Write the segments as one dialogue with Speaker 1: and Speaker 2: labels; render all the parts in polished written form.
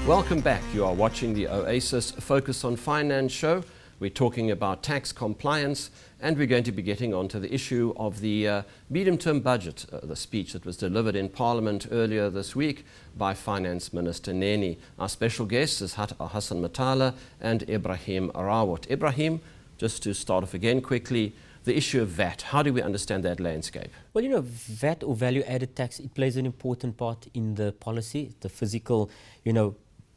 Speaker 1: Welcome back. You are watching the Oasis Focus on Finance show. We're talking about tax compliance, and we're going to be getting onto the issue of the medium-term budget, the speech that was delivered in Parliament earlier this week by Finance Minister Neni. Our special guests is Hassan Motala and Ebrahim Rawoot. Ebrahim, just to start off again quickly, the issue of VAT, how do we understand that landscape?
Speaker 2: Well, VAT or value-added tax, it plays an important part in the policy, the physical,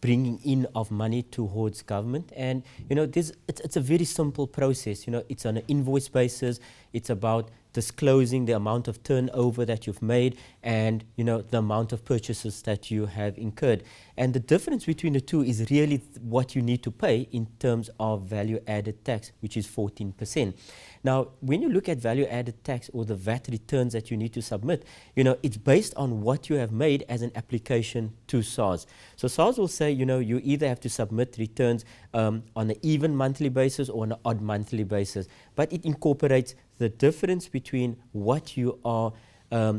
Speaker 2: bringing in of money towards government. And, it's a very simple process. It's on an invoice basis. It's about disclosing the amount of turnover that you've made and, the amount of purchases that you have incurred. And the difference between the two is really what you need to pay in terms of value-added tax, which is 14%. Now, when you look at value-added tax or the VAT returns that you need to submit, it's based on what you have made as an application to SARS. So SARS will say, you either have to submit returns on an even monthly basis or on an odd monthly basis. But it incorporates the difference between what you are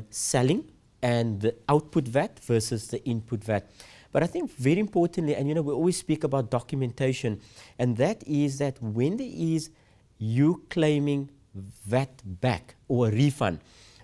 Speaker 2: selling and the output VAT versus the input VAT. But I think very importantly, and we always speak about documentation, and that is that when there is you claiming VAT back or a refund,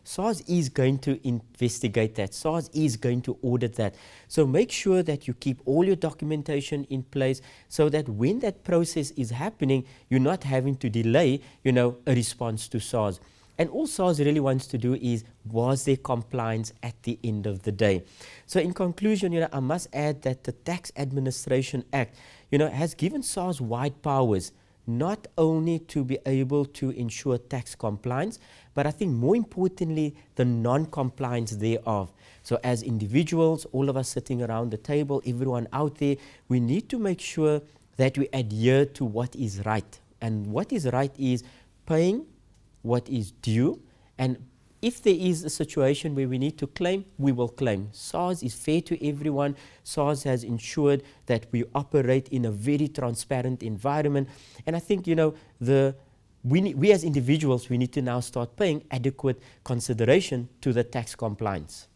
Speaker 2: SARS is going to investigate that. SARS is going to audit that. So make sure that you keep all your documentation in place so that when that process is happening, you're not having to delay, a response to SARS. And all SARS really wants to do is, was there compliance at the end of the day? So in conclusion, I must add that the Tax Administration Act, has given SARS wide powers, not only to be able to ensure tax compliance, but I think more importantly, the non-compliance thereof. So as individuals, all of us sitting around the table, everyone out there, we need to make sure that we adhere to what is right. And what is right is paying what is due, and if there is a situation where we need to claim, we will claim. SARS is fair to everyone. SARS has ensured that we operate in a very transparent environment. And I think, we as individuals, we need to now start paying adequate consideration to the tax compliance.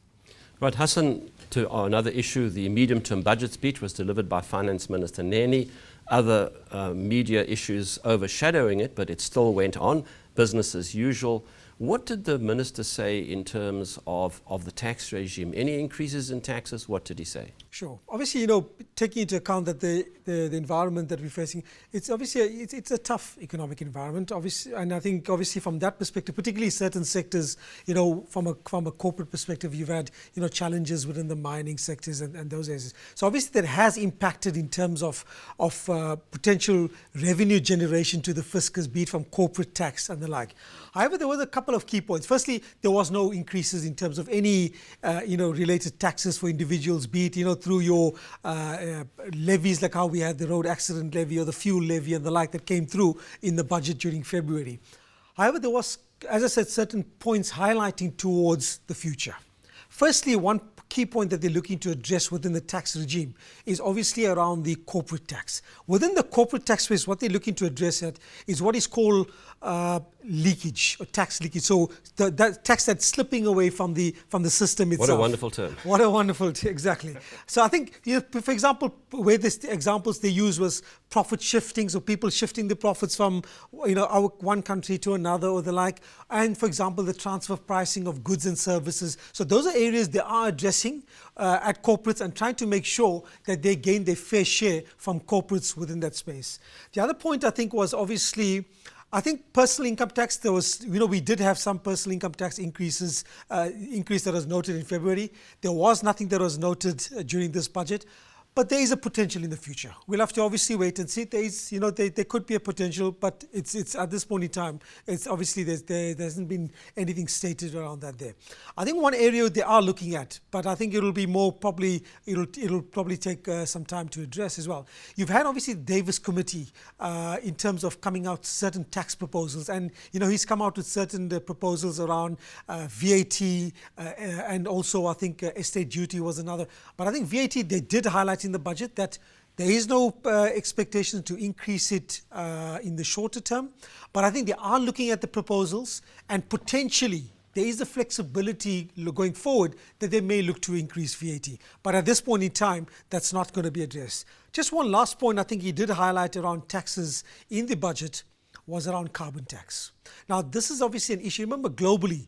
Speaker 1: Right, Hassan, to another issue, the medium-term budget speech was delivered by Finance Minister Neni. Other media issues overshadowing it, but it still went on, business as usual. What did the minister say in terms of the tax regime? Any increases in taxes? What did he say?
Speaker 3: Sure. Obviously, taking into account that the environment that we're facing, it's obviously it's a tough economic environment. Obviously, and I think obviously from that perspective, particularly certain sectors, from a corporate perspective, you've had challenges within the mining sectors and those areas. So obviously that has impacted in terms of potential revenue generation to the fiscus, be it from corporate tax and the like. However, there was a couple of key points. Firstly, there was no increases in terms of any, related taxes for individuals, be it, through your levies, like how we had the road accident levy or the fuel levy and the like that came through in the budget during February. However, there was, as I said, certain points highlighting towards the future. Firstly, one key point that they're looking to address within the tax regime is obviously around the corporate tax. Within the corporate tax space, what they're looking to address is what is called leakage or tax leakage. So that tax that's slipping away from the system itself.
Speaker 1: What a wonderful term.
Speaker 3: What a wonderful term, exactly. So I think, for example, where the examples they used was profit shifting, so people shifting the profits from one country to another or the like, and for example the transfer pricing of goods and services. So those are areas they are addressing at corporates and trying to make sure that they gain their fair share from corporates within that space. The other point I think was obviously, I think personal income tax, there was, we did have some personal income tax increase that was noted in February. There was nothing that was noted during this budget. But there is a potential in the future. We'll have to obviously wait and see. There is, there could be a potential, but it's at this point in time, it's obviously there hasn't been anything stated around that there. I think one area they are looking at, but I think it'll be more probably, it'll probably take some time to address as well. You've had obviously the Davis Committee in terms of coming out certain tax proposals, and he's come out with certain proposals around VAT and also I think estate duty was another. But I think VAT they did highlight in the budget that there is no expectation to increase it in the shorter term, but I think they are looking at the proposals and potentially there is a flexibility going forward that they may look to increase VAT. But at this point in time, that's not going to be addressed. Just one last point I think he did highlight around taxes in the budget was around carbon tax. Now, this is obviously an issue. Remember, globally,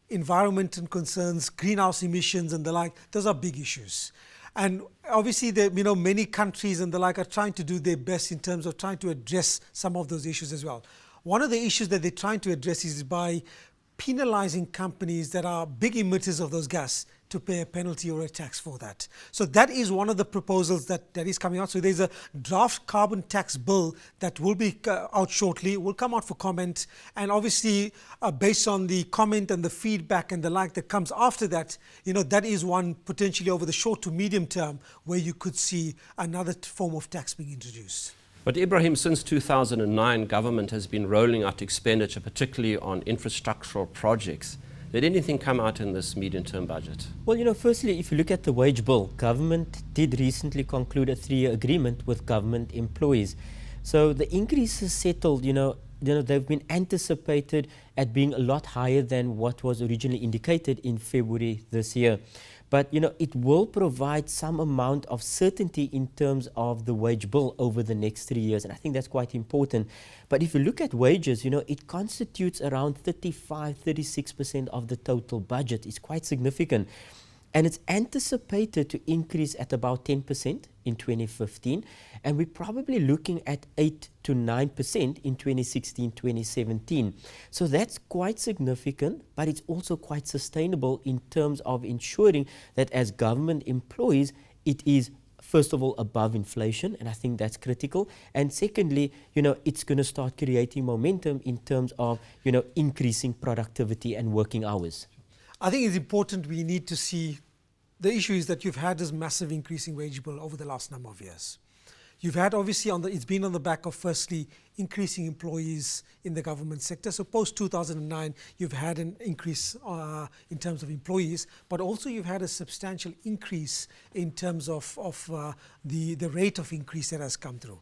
Speaker 3: environmental concerns, greenhouse emissions and the like, those are big issues. And obviously, many countries and the like are trying to do their best in terms of trying to address some of those issues as well. One of the issues that they're trying to address is by penalizing companies that are big emitters of those gas to pay a penalty or a tax for that. So that is one of the proposals that is coming out. So there's a draft carbon tax bill that will be out shortly, will come out for comment, and obviously based on the comment and the feedback and the like that comes after that, that is one potentially over the short to medium term where you could see another form of tax being introduced.
Speaker 1: But Ebrahim, since 2009, government has been rolling out expenditure, particularly on infrastructural projects. Did anything come out in this medium-term budget?
Speaker 2: Well, firstly, if you look at the wage bill, government did recently conclude a 3-year agreement with government employees. So the increases settled, they've been anticipated at being a lot higher than what was originally indicated in February this year. But, it will provide some amount of certainty in terms of the wage bill over the next 3 years. And I think that's quite important. But if you look at wages, it constitutes around 35-36% of the total budget. It's quite significant. And it's anticipated to increase at about 10% in 2015. And we're probably looking at 8 to 9% in 2016-2017. So that's quite significant, but it's also quite sustainable in terms of ensuring that as government employees, it is first of all above inflation, and I think that's critical. And secondly, it's going to start creating momentum in terms of, increasing productivity and working hours.
Speaker 3: I think it's important we need to see the issue is that you've had this massive increasing wage bill over the last number of years. You've had obviously it's been on the back of firstly increasing employees in the government sector. So post 2009, you've had an increase in terms of employees, but also you've had a substantial increase in terms of the rate of increase that has come through.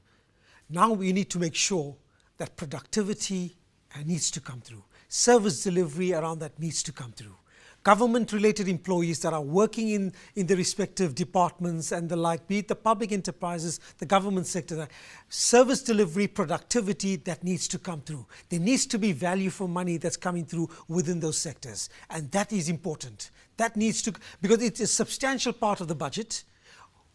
Speaker 3: Now we need to make sure that productivity needs to come through. Service delivery around that needs to come through. Government-related employees that are working in the respective departments and the like, be it the public enterprises, the government sector, service delivery, productivity, that needs to come through. There needs to be value for money that's coming through within those sectors. And that is important. That needs to, because it's a substantial part of the budget.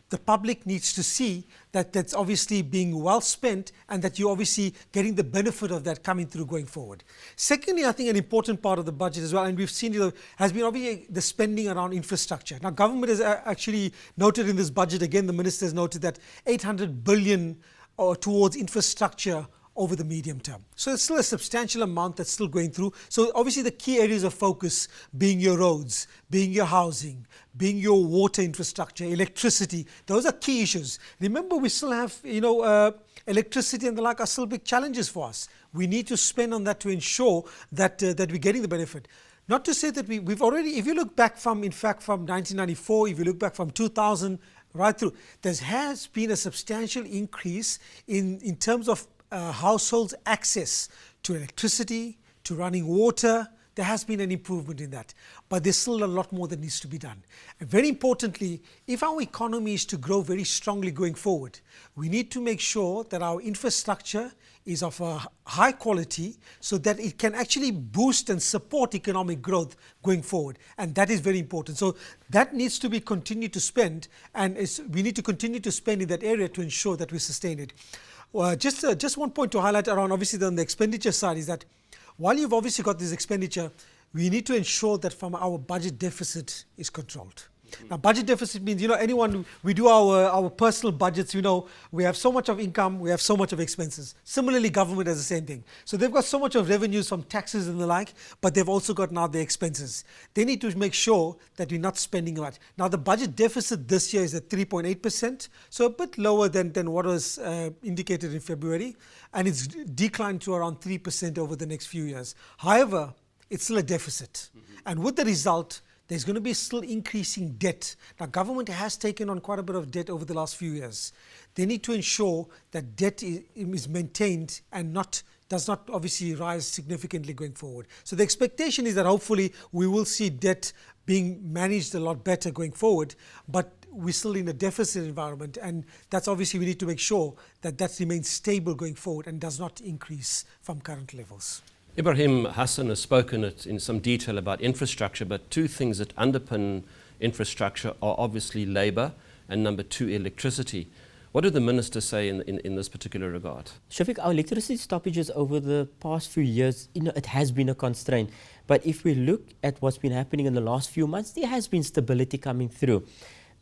Speaker 3: The public needs to see that that's obviously being well spent and that you're obviously getting the benefit of that coming through going forward. Secondly, I think an important part of the budget as well, and we've seen has been obviously the spending around infrastructure. Now, government has actually noted in this budget, again, the minister has noted that 800 billion towards infrastructure over the medium term. So it's still a substantial amount that's still going through. So obviously the key areas of focus being your roads, being your housing, being your water infrastructure, electricity, those are key issues. Remember, we still have, electricity and the like are still big challenges for us. We need to spend on that to ensure that that we're getting the benefit. Not to say that we've already, if you look back from 1994, if you look back from 2000, right through, there has been a substantial increase in terms of households' access to electricity, to running water. There has been an improvement in that, but there's still a lot more that needs to be done. And very importantly, if our economy is to grow very strongly going forward, we need to make sure that our infrastructure is of a high quality so that it can actually boost and support economic growth going forward. And that is very important. So that needs to be continued to spend, and we need to continue to spend in that area to ensure that we sustain it. Just one point to highlight around obviously on the expenditure side is that while you've obviously got this expenditure, we need to ensure that from our budget deficit is controlled. Now, budget deficit means, we do our personal budgets, we have so much of income, we have so much of expenses. Similarly, government has the same thing. So they've got so much of revenues from taxes and the like, but they've also got now the expenses. They need to make sure that we're not spending much. Now, the budget deficit this year is at 3.8%, so a bit lower than what was indicated in February, and it's declined to around 3% over the next few years. However, it's still a deficit. And with the result, there's going to be still increasing debt. Now, government has taken on quite a bit of debt over the last few years. They need to ensure that debt is maintained and not does not obviously rise significantly going forward. So the expectation is that hopefully we will see debt being managed a lot better going forward, but we're still in a deficit environment, and that's obviously we need to make sure that that remains stable going forward and does not increase from current levels.
Speaker 1: Ebrahim, Hassan has spoken in some detail about infrastructure, but two things that underpin infrastructure are obviously labour and number two, electricity. What did the Minister say in this particular regard?
Speaker 2: Shafiq, our electricity stoppages over the past few years, it has been a constraint. But if we look at what's been happening in the last few months, there has been stability coming through.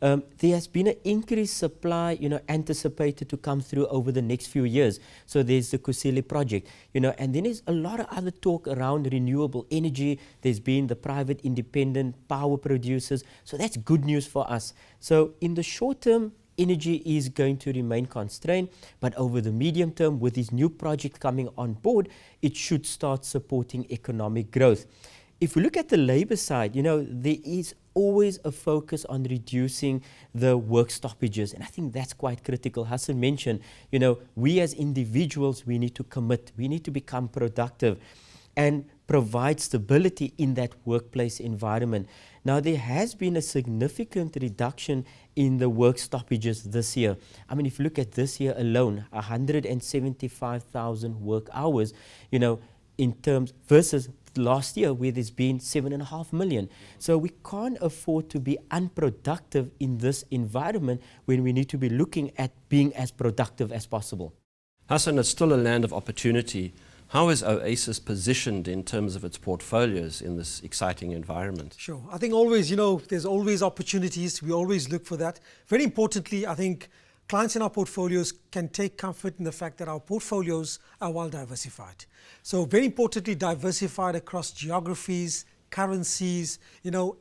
Speaker 2: There has been an increased supply, anticipated to come through over the next few years. So there's the Kusile project, and then there's a lot of other talk around renewable energy. There's been the private independent power producers. So that's good news for us. So in the short term, energy is going to remain constrained, but over the medium term, with this new project coming on board, it should start supporting economic growth. If we look at the labour side, there is always a focus on reducing the work stoppages, and I think that's quite critical. Hassan mentioned, we as individuals, we need to commit, we need to become productive and provide stability in that workplace environment. Now, there has been a significant reduction in the work stoppages this year. I mean, if you look at this year alone, 175,000 work hours, in terms versus last year where there's been 7.5 million. So we can't afford to be unproductive in this environment when we need to be looking at being as productive as possible.
Speaker 1: Hassan, it's still a land of opportunity. How is Oasis positioned in terms of its portfolios in this exciting environment?
Speaker 3: Sure. I think always, there's always opportunities. We always look for that. Very importantly, I think clients in our portfolios can take comfort in the fact that our portfolios are well diversified. So very importantly, diversified across geographies, currencies,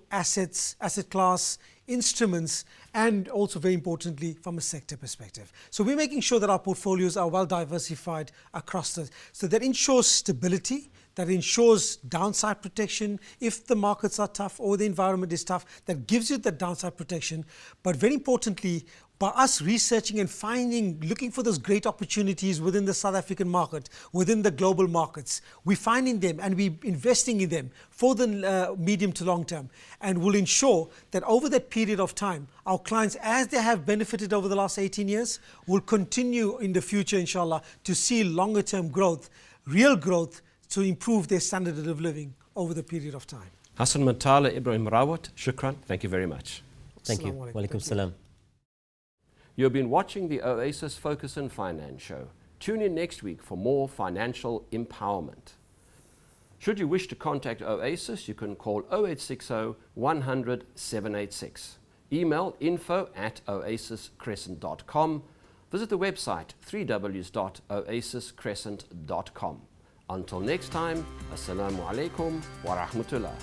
Speaker 3: assets, asset class, instruments, and also very importantly from a sector perspective. So we're making sure that our portfolios are well diversified across so that ensures stability, that ensures downside protection if the markets are tough or the environment is tough, that gives you the downside protection. But very importantly, by us researching and looking for those great opportunities within the South African market, within the global markets, we're finding them and we're investing in them for the medium to long term, and will ensure that over that period of time, our clients, as they have benefited over the last 18 years, will continue in the future, inshallah, to see longer term growth, real growth, to improve their standard of living over the period of time.
Speaker 1: Hassan, Motala, Ebrahim, Rawoot, shukran. Thank you very much.
Speaker 2: Thank you. Walaikum salam.
Speaker 1: You've been watching the Oasis Focus on Finance show. Tune in next week for more financial empowerment. Should you wish to contact Oasis, you can call 0860 100 786. Email info@oasiscrescent.com. Visit the website www.oasiscrescent.com. Until next time, Assalamu alaikum wa rahmatullah.